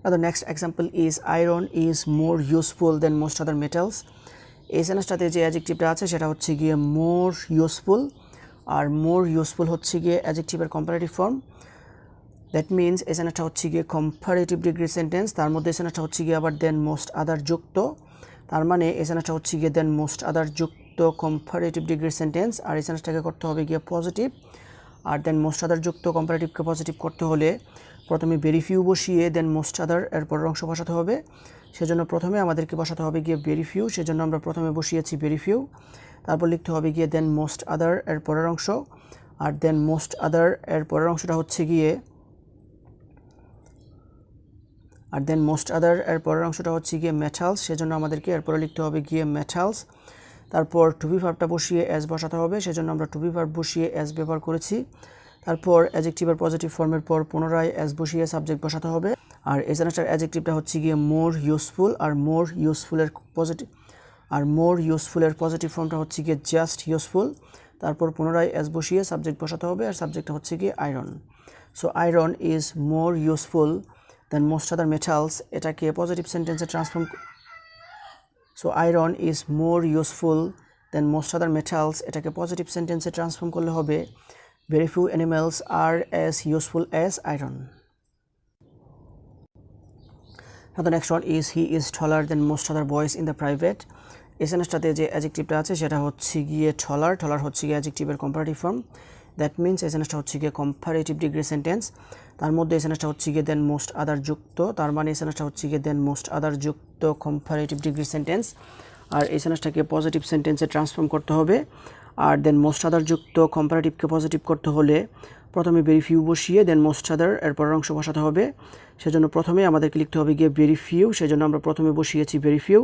Now the next example is iron is more useful than most other metals. এই সেন্টেন্সটাতে যে অ্যাডজেক্টিভটা আছে সেটা হচ্ছে গিয়ে মোর ইউজফুল, আর মোর ইউজফুল হচ্ছে গিয়ে অ্যাডজেক্টিভের কম্পারেটিভ ফর্ম। দ্যাট মিনস এই সেন্টেন্সটা হচ্ছে গিয়ে কম্পারেটিভ ডিগ্রি সেন্টেন্স, তার মধ্যে এই সেন্টেন্সটা হচ্ছে গিয়ে আবার দেন মোস্ট আদার যুক্ত, তার মানে এই সেন্টেন্সটা হচ্ছে গিয়ে দেন মোস্ট আদার যুক্ত কম্পারেটিভ ডিগ্রি সেন্টেন্স। আর এই সেন্টেন্সটাকে করতে হবে গিয়ে পজিটিভ, আর দেন মোস্ট আদার যুক্ত কম্পারেটিভকে পজিটিভ করতে হলে প্রথমে ভেরি ফিউ বসিয়ে দেন মোস্ট আদার এর পরের অংশ বসাতে হবে। সেজন্য প্রথমে আমাদেরকে বসাতে হবে গিয়ে ভেরি ফিউ, সেজন্য আমরা প্রথমে বসিয়েছি ভেরি ফিউ, তারপর লিখতে হবে গিয়ে দেন মোস্ট আদার এর পরের অংশ, আর দেন মোস্ট আদার এর পরের অংশটা হচ্ছে গিয়ে মেটালস, সেজন্য আমাদেরকে এরপরে লিখতে হবে গিয়ে মেটালস। তারপর টু বি ভার্বটা বসিয়ে এস বসাতে হবে, সেজন্য আমরা টু বি ভার্ব বসিয়ে এস ব্যবহার করেছি। তারপর অ্যাডজেক্টিভের পজিটিভ ফর্মের পর পুনরায় এস বসিয়ে সাবজেক্ট বসাতে হবে। আর এই সেন্টেন্সটার অ্যাডজেক্টিভটা হচ্ছে গিয়ে মোর ইউজফুল, আর মোর ইউজফুলের পজিটিভ ফর্মটা হচ্ছে গিয়ে জাস্ট ইউজফুল। তারপর পুনরায় এস বসিয়ে সাবজেক্ট বসাতে হবে, আর সাবজেক্টটা হচ্ছে গিয়ে iron. So iron is more useful than most other metals, এটাকে পজিটিভ সেন্টেন্সে ট্রান্সফর্ম এটাকে পজিটিভ সেন্টেন্সে ট্রান্সফর্ম করলে হবে very few animals are as useful as iron. Now the next one is he is taller than most other boys in the private. এই সেন্টেন্সটাতে যে অ্যাডজেক্টিভটা আছে সেটা হচ্ছে গিয়ে টলার হচ্ছে গিয়ে অ্যাডজেক্টিভের কম্পারেটিভ ফর্ম। দ্যাট মিনস এই সেন্টেন্সটা হচ্ছে গিয়ে কম্পারেটিভ ডিগ্রি সেন্টেন্স, তার মধ্যে এই সেন্টেন্সটা হচ্ছে গিয়ে দেন মোস্ট আদার যুক্ত, তার মানে এই সেন্টেন্সটা হচ্ছে গিয়ে দেন মোস্ট আদার যুক্ত কম্পারেটিভ ডিগ্রি সেন্টেন্স। আর এই সেন্টেন্সটাকে পজিটিভ সেন্টেন্সে ট্রান্সফর্ম করতে হবে, আর দেন মোস্ট আদার যুক্ত কম্পারেটিভকে পজিটিভ করতে হলে প্রথমে ভেরি ফিউ বসিয়ে দেন মোস্ট আদার এর পরের অংশ বসাতে হবে। সেজন্য প্রথমে আমাদেরকে লিখতে হবে গিয়ে ভেরি ফিউ, সেজন্য আমরা প্রথমে বসিয়েছি ভেরি ফিউ।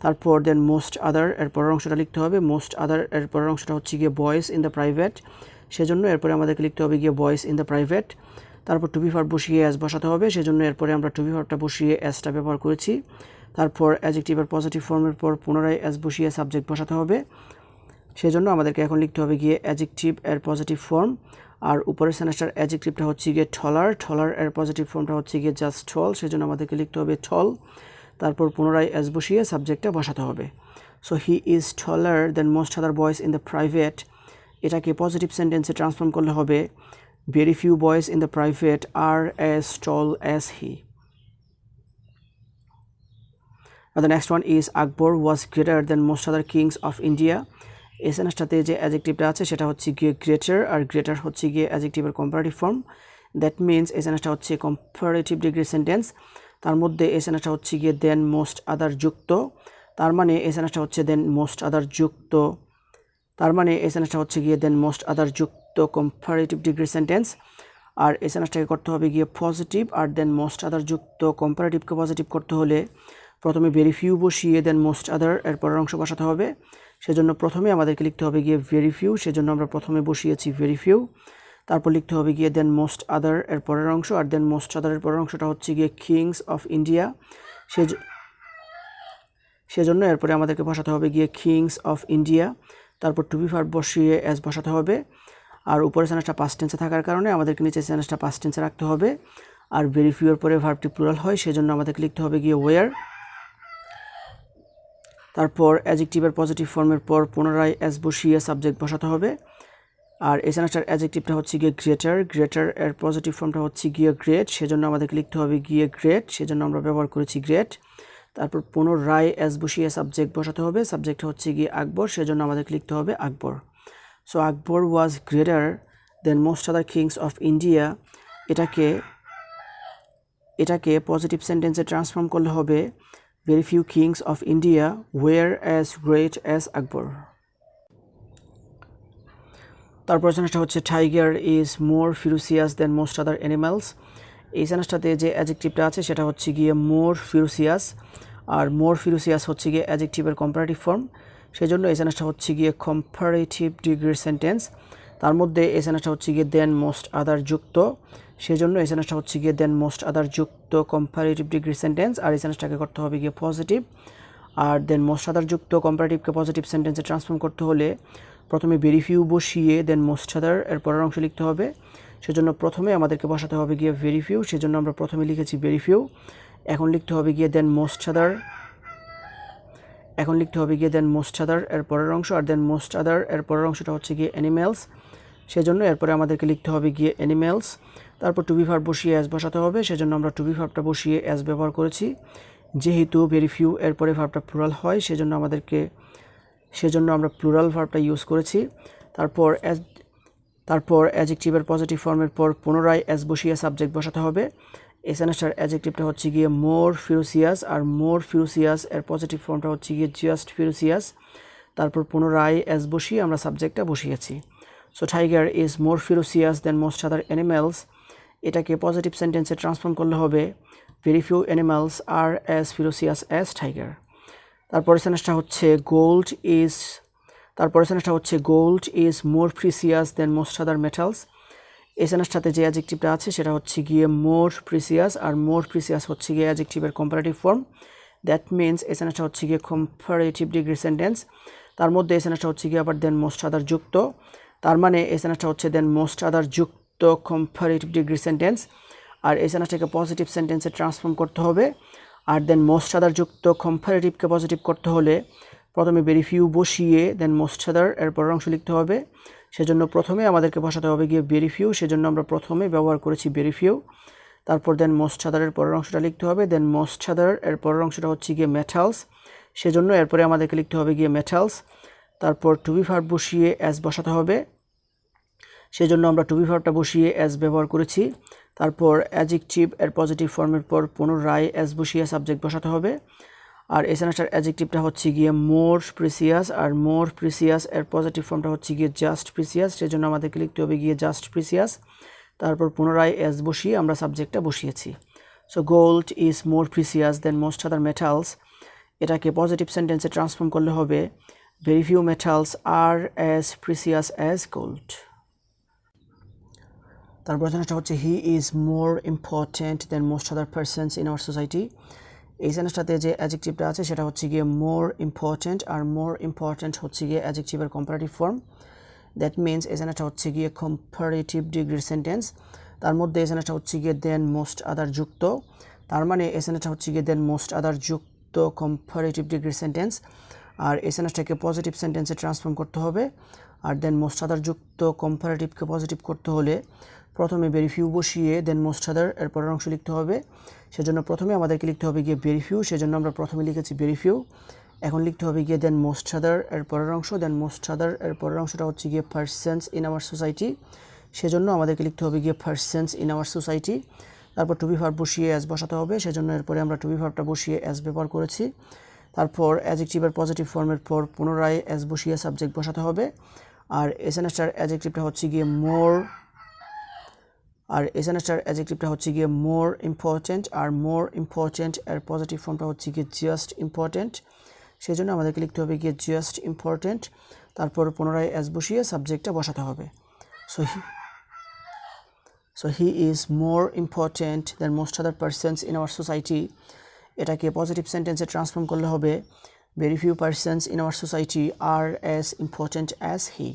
তারপর দেন মোস্ট আদার এর পরের অংশটা লিখতে হবে, মোস্ট আদার এর পরের অংশটা হচ্ছে গিয়ে বয়েজ ইন দ্য প্রাইভেট, সেজন্য এরপরে আমাদেরকে লিখতে হবে গিয়ে বয়েজ ইন দ্য প্রাইভেট। তারপর টু বি ভার্ব বসিয়ে এস বসাতে হবে, সেজন্য এরপরে আমরা টু বি ভার্বটা বসিয়ে এসটা ব্যবহার করেছি। তারপর অ্যাডজেক্টিভের পজিটিভ ফর্মের পর পুনরায় এস বসিয়ে সাবজেক্ট বসাতে হবে, সেজন্য আমাদেরকে এখন লিখতে হবে গিয়ে অ্যাডজেক্টিভ এর পজিটিভ ফর্ম। আর উপরের সেন্টেন্সটার অ্যাডজেক্টিভটা হচ্ছে গিয়ে টলার এর পজিটিভ ফর্মটা হচ্ছে গিয়ে জাস্ট টল, সেজন্য আমাদেরকে লিখতে হবে টল। তারপর পুনরায় এস বসিয়ে সাবজেক্টটা বসাতে হবে। So he is taller than most other boys in the private, এটাকে পজিটিভ সেন্টেন্সে ট্রান্সফর্ম করলে হবে very few boys in the private are as tall as he. Now the next one is Akbar was greater than most other kings of India. এই সেন্টেন্সটাতে যে অ্যাডজেক্টিভটা আছে সেটা হচ্ছে গিয়ে গ্রেটার, আর গ্রেটার হচ্ছে গিয়ে অ্যাডজেক্টিভের কম্পারেটিভ ফর্ম। দ্যাট মিনস এই সেন্টেন্সটা হচ্ছে কম্পারেটিভ ডিগ্রি সেন্টেন্স, তার মধ্যে এই সেন্টেন্সটা হচ্ছে গিয়ে দেন মোস্ট আদার যুক্ত, তার মানে এই সেন্টেন্সটা হচ্ছে দেন মোস্ট আদার যুক্ত কম্পারেটিভ ডিগ্রি সেন্টেন্স। আর এই সেন্টেন্সটাকে করতে হবে গিয়ে পজিটিভ, আর দেন মোস্ট আদার যুক্ত কম্পারেটিভকে পজিটিভ করতে হলে প্রথমে ভেরি ফিউ বসিয়ে দেন মোস্ট আদার এর পরের অংশ বসাতে হবে। সেজন্য প্রথমে আমাদেরকে লিখতে হবে গিয়ে ভেরি ফিউ, সেজন্য আমরা প্রথমে বসিয়েছি ভেরি ফিউ। তারপর লিখতে হবে গিয়ে দেন মোস্ট আদার এর পরের অংশ, আর দেন মোস্ট আদার এর পরের অংশটা হচ্ছে গিয়ে কিংস অফ ইন্ডিয়া, সেজন্য এরপরে আমাদেরকে বসাতে হবে গিয়ে কিংস অফ ইন্ডিয়া। তারপর টু বি ভার্ব বসিয়ে এস বসাতে হবে, আর উপরে সেন্টেন্সটা পাস্ট টেন্সে থাকার কারণে আমাদেরকে নিচে সেন্টেন্সটা পাস্ট টেন্সে রাখতে হবে। আর ভেরি ফিউ এর পরে ভার্বটি প্লুরাল হয়, সেজন্য আমাদেরকে লিখতে হবে গিয়ে ওয়ার। তারপর অ্যাডজেক্টিভের পজিটিভ ফর্মের পর পুনরায় এস বসিয়ে সাবজেক্ট বসাতে হবে। আর এই সেন্টেন্সটার অ্যাডজেক্টিভটা হচ্ছে গিয়ে গ্রেটার এর পজিটিভ ফর্মটা হচ্ছে গিয়ে গ্রেট, সেজন্য আমাদেরকে লিখতে হবে গিয়ে গ্রেট, সেজন্য আমরা ব্যবহার করেছি গ্রেট। তারপর পুনরায় এস বসিয়ে সাবজেক্ট বসাতে হবে, সাবজেক্টটা হচ্ছে গিয়ে আকবর, সেজন্য আমাদেরকে লিখতে হবে Akbar. So Akbar was greater than most other kings of India, এটাকে পজিটিভ সেন্টেন্সে ট্রান্সফর্ম করলে হবে very few kings of India were as great as Akbar. তারপর সেন্টেন্সটা হচ্ছে tiger is more ferocious than most other animals. এই সেন্টেন্সটাতে যে অ্যাডজেক্টিভটা আছে সেটা হচ্ছে গিয়ে মোর ফিরোসিয়াস, আর মোর ফিরোসিয়াস হচ্ছে গিয়ে অ্যাডজেক্টিভের কম্পারেটিভ ফর্ম, সেজন্য এই সেন্টেন্সটা হচ্ছে গিয়ে কম্পারেটিভ ডিগ্রি সেন্টেন্স, তার মধ্যে এই সেন্টেন্সটা হচ্ছে গিয়ে দেন মোস্ট আদার যুক্ত, সেজন্য এই সেন্টেন্সটা হচ্ছে গিয়ে দেন মোস্ট আদার যুক্ত কম্পারেটিভ ডিগ্রি সেন্টেন্স। আর এই সেন্টেন্সটাকে করতে হবে গিয়ে পজিটিভ, আর দেন মোস্ট আদার যুক্ত কম্পারেটিভকে পজিটিভ সেন্টেন্সে ট্রান্সফর্ম করতে হলে প্রথমে ভেরি ফিউ বসিয়ে দেন মোস্ট আদার এর পরের অংশ লিখতে হবে। সেজন্য প্রথমে আমাদেরকে বসাতে হবে গিয়ে ভেরি ফিউ, সেজন্য আমরা প্রথমে লিখেছি ভেরি ফিউ। এখন লিখতে হবে গিয়ে দেন মোস্ট আদার, এখন লিখতে হবে গিয়ে দেন মোস্ট আদার এর পরের অংশ, আর দেন মোস্ট আদার এর পরের অংশটা হচ্ছে গিয়ে অ্যানিমেলস, সেজন্য এরপরে আমাদেরকে লিখতে হবে গিয়ে অ্যানিমেলস। তারপর টু বি ভার্ব বসিয়ে অ্যাস বসাতে হবে, সেজন্য আমরা টু বি ভার্বটা বসিয়ে অ্যাস ব্যবহার করেছি। যেহেতু ভেরি ফিউ এরপরে ভার্বটা প্লুরাল হয়, সেজন্য আমরা প্লুরাল ভার্বটা ইউজ করেছি। তারপর অ্যাডজেক্টিভের পজিটিভ ফর্মের পর পুনরায় অ্যাস বসিয়ে সাবজেক্ট বসাতে হবে। এসএনএসটার অ্যাডজেক্টিভটা হচ্ছে গিয়ে মোর ফিউরিয়াস, আর মোর ফিউরিয়াস এর পজিটিভ ফর্মটা হচ্ছে গিয়ে জাস্ট ফিউরিয়াস। তারপর পুনরায় অ্যাস বসিয়ে আমরা সাবজেক্টটা বসিয়েছি। So tiger is more furious than most other animals, এটাকে পজিটিভ সেন্টেন্সে ট্রান্সফর্ম করলে হবে very few animals are as furious as tiger. তারপর সেন্টেন্সটা হচ্ছে gold is more precious than most other metals. এই সেন্টেন্সটাতে যে অ্যাডজেক্টিভটা আছে সেটা হচ্ছে গিয়ে মোর প্রিসিয়াস, আর মোর প্রিসিয়াস হচ্ছে গিয়ে অ্যাডজেক্টিভের কম্পারেটিভ ফর্ম। দ্যাট মিনস এই সেন্টেন্সটা হচ্ছে গিয়ে কম্পারেটিভ ডিগ্রি সেন্টেন্স। তার মধ্যে এই সেন্টেন্সটা হচ্ছে গিয়ে আবার দেন মোস্ট আদার যুক্ত, তার মানে এই সেন্টেন্সটা হচ্ছে দেন মোস্ট আদার যুক্ত কম্পারেটিভ ডিগ্রি সেন্টেন্স। আর এই সেন্টেন্সটাকে পজিটিভ সেন্টেন্সে ট্রান্সফর্ম করতে হবে, আর দেন মোস্ট আদার যুক্ত কম্পারেটিভকে পজিটিভ করতে হলে প্রথমে ভেরি ফিউ বসিয়ে দেন মোস্ট আদার এর পরের অংশ লিখতে হবে। সেজন্য প্রথমে আমাদেরকে বসাতে হবে গিয়ে ভেরি ফিউ, সেজন্য আমরা প্রথমে ব্যবহার করেছি ভেরি ফিউ। তারপর দেন মোস্ট আদারের পরের অংশটা লিখতে হবে, দেন মোস্ট আদার এর পরের অংশটা হচ্ছে গিয়ে মেটালস, সেজন্য এরপরে আমাদেরকে লিখতে হবে গিয়ে মেটালস। তারপর টু বি ভার্ব বসিয়ে অ্যাস বসাতে হবে, সেজন্য আমরা টু বি ভার্বটা বসিয়ে অ্যাস ব্যবহার করেছি। তারপর অ্যাডজেক্টিভ এর পজিটিভ ফর্মের পর পুনরায় অ্যাস বসিয়ে সাবজেক্ট বসাতে হবে। আর এই সেন্টেন্সটার অ্যাডজেক্টিভটা হচ্ছে গিয়ে মোর প্রিসিয়াস, আর মোর প্রিসিয়াস এর পজিটিভ ফর্মটা হচ্ছে গিয়ে জাস্ট প্রিসিয়াস, সেজন্য আমাদেরকে লিখতে হবে গিয়ে জাস্ট প্রিসিয়াস। তারপর পুনরায় অ্যাস বসিয়ে আমরা সাবজেক্টটা বসিয়েছি। So gold is more precious than most other metals, এটাকে পজিটিভ সেন্টেন্সে ট্রান্সফর্ম করলে হবে very few metals are as precious as gold. তারপর সেন্টেন্সটা হচ্ছে he is more important than most other persons in our society. এই সেন্টেন্সটাতে যে অ্যাডজেক্টিভটা আছে সেটা হচ্ছে গিয়ে মোর ইম্পর্ট্যান্ট, আর মোর ইম্পর্ট্যান্ট হচ্ছে গিয়ে অ্যাডজেক্টিভের কম্পারেটিভ ফর্ম। দ্যাট মিনস এই সেন্টেন্সটা হচ্ছে গিয়ে কম্পারেটিভ ডিগ্রির সেন্টেন্স। তার মধ্যে এই সেন্টেন্সটা হচ্ছে গিয়ে দেন মোস্ট আদার যুক্ত, তার মানে এই সেন্টেন্সটা হচ্ছে গিয়ে দেন মোস্ট আদার যুক্ত কম্পারেটিভ ডিগ্রির সেন্টেন্স। আর এই সেন্টেন্সটাকে পজিটিভ সেন্টেন্সে ট্রান্সফর্ম করতে হবে, আর দেন মোস্ট আদার যুক্ত কম্পারেটিভকে পজিটিভ করতে হলে প্রথমে ভেরি ফিউ বসিয়ে দেন মোস্ট আদার এর পরের অংশ লিখতে হবে। সেজন্য প্রথমে আমাদেরকে লিখতে হবে গিয়ে ভেরি ফিউ, সেজন্য আমরা প্রথমে লিখেছি ভেরি ফিউ। এখন লিখতে হবে গিয়ে দেন মোস্ট আদার এর পরের অংশ, দেন মোস্ট আদার এর পরের অংশটা হচ্ছে গিয়ে পারসনস ইন আওয়ার সোসাইটি, সেজন্য আমাদেরকে লিখতে হবে গিয়ে পারসনস ইন আওয়ার সোসাইটি। তারপর টু বি ভার্ব বসিয়ে অ্যাস বসাতে হবে, সেজন্য এরপরে আমরা টু বি ভার্বটা বসিয়ে অ্যাস ব্যবহার করেছি। তারপর অ্যাডজেক্টিভের পজিটিভ ফর্মের পর পুনরায় অ্যাস বসিয়ে সাবজেক্ট বসাতে হবে। আর এই সেন্টেন্সটার অ্যাডজেক্টিভটা হচ্ছে গিয়ে মোর ইম্পর্ট্যান্ট, আর মোর ইম্পর্ট্যান্ট এর পজিটিভ ফর্মটা হচ্ছে গিয়ে জাস্ট ইম্পর্ট্যান্ট, সেই জন্য আমাদেরকে লিখতে হবে গিয়ে জাস্ট ইম্পর্ট্যান্ট। তারপর পুনরায় অ্যাস বসিয়ে সাবজেক্টটা বসাতে হবে। So he is more important than most other persons in our society, এটাকে পজিটিভ সেন্টেন্সে ট্রান্সফর্ম করলে হবে very few persons in our society are as important as he.